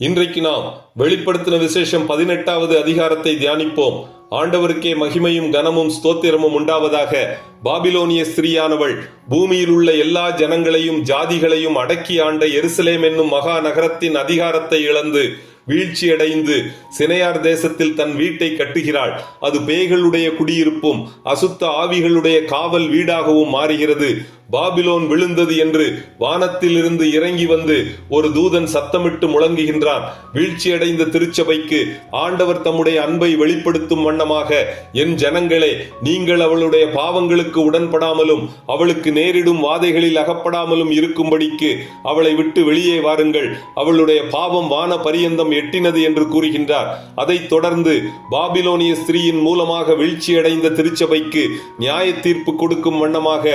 இன்றைக்கு நாம் வெளிப்படுத்தின விசேஷம் 18வது அதிகாரத்தை தியானிப்போம். ஆண்டவருக்கே மகிமையும் கனமும் ஸ்தோத்திரமும் உண்டாவதாக. பாபிலோனிய ஸ்திரீயானவள் பூமியில் உள்ள எல்லா ஜனங்களையும் ஜாதிகளையும் அடக்கி ஆண்ட எருசலேம் என்னும் மகா நகரத்தின் அதிகாரத்தை இழந்து வீழ்ச்சியடைந்து சினையார் தேசத்தில் தன் வீட்டை கட்டுகிறாள். அது பேய்களுடைய குடியிருப்பும் அசுத்த ஆவிகளுடைய காவல் வீடாகவும் மாறுகிறது. பாபிலோன் விழுந்தது என்று வானத்தில் இருந்து இறங்கி வந்து ஒரு தூதன் சத்தமிட்டு முழங்குகின்றான். வீழ்ச்சியடைந்த திருச்சபைக்கு ஆண்டவர் தம்முடைய அன்பை வெளிப்படுத்தும் வண்ணமாக, என் ஜனங்களே, நீங்கள் அவளுடைய பாவங்களுக்கு உடன்படாமலும் அவளுக்கு நேரிடும் வாதைகளில் அகப்படாமலும் இருக்கும்படிக்கு அவளை விட்டு வெளியே வாருங்கள். அவளுடைய பாவம் வான பரியந்தம் எட்டினது என்று கூறுகின்றார். அதைத் தொடர்ந்து பாபிலோனிய ஸ்திரீயின் மூலமாக வீழ்ச்சியடைந்த திருச்சபைக்கு நியாய தீர்ப்பு கொடுக்கும் வண்ணமாக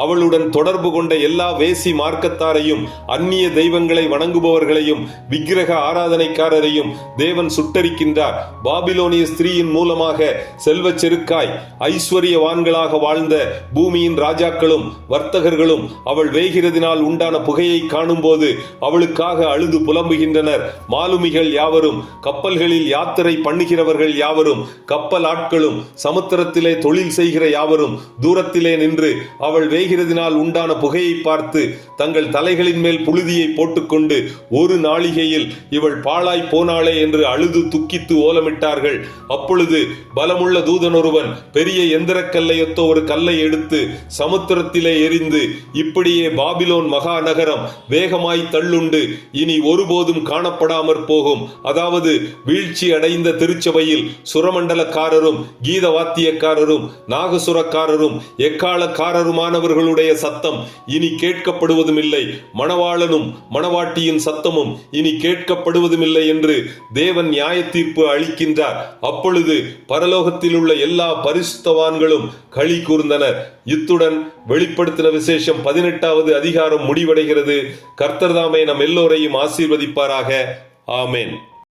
அவளுடன் தொடர்பு கொண்ட எல்லா வேசி மார்க்கத்தாரையும் அந்நிய தெய்வங்களை வணங்குபவர்களையும் விக்கிரக ஆராதனைக்காரரையும் தேவன் சுட்டரிக்கின்றார். பாபிலோனிய ஸ்திரீயின் மூலமாக செல்வ செருக்காய் ஐஸ்வர்யவான்களாக வாழ்ந்த பூமியின் ராஜாக்களும் வர்த்தகர்களும் அவள் வேகிறதினால் உண்டான புகையை காணும் போது அவளுக்காக அழுது புலம்புகின்றனர். மாலுமிகள் யாவரும், கப்பல்களில் யாத்திரை பண்ணுகிறவர்கள் யாவரும், கப்பல் ஆட்களும், சமுத்திரத்திலே தொழில் செய்கிற யாவரும் தூரத்திலே நின்று அவள் வேகிறதினால் உண்டான புகையை பார்த்து தங்கள் தலைகளின் மேல் புழுதியை போட்டுக்கொண்டு, ஒரு நாளிகையில் இவள் பாழாய் போனாளே என்று அழுது துக்கித்து ஓலமிட்டார்கள். அப்பொழுது பலமுள்ள தூதன் ஒருவன் பெரிய எந்திரக்கல்லையொத்த ஒரு கல்லை எடுத்து சமுத்திரத்திலே எறிந்து, இப்படியே பாபிலோன் மகா நகரம் வேகமாய் தள்ளுண்டு இனி ஒருபோதும் காணப்படாமற் போகும். அதாவது வீழ்ச்சி அடைந்த திருச்சபையில் சுரமண்டலக்காரரும் கீத வாத்தியக்காரரும் நாகசுரக்காரரும் எக்காலக்காரருமானவர்களுடைய சத்தம் இனி கேட்கப்படுவதும் இல்லை, மணவாளனும் மணவாட்டியின் சத்தமும் இனி கேட்கப்படுவதும் இல்லை என்று தேவன் நியாய தீர்ப்பு அளிக்கின்றார். அப்பொழுது பரலோகத்தில் உள்ள எல்லா பரிசுத்தவான்களும் களி கூர்ந்தனர். இத்துடன் வெளிப்படுத்தின விசேஷம் 18வது அதிகாரம் முடிவடைகிறது. கர்த்தர் தாமே நம் எல்லோரையும் ஆசீர்வதிப்பாராக. ஆமென்.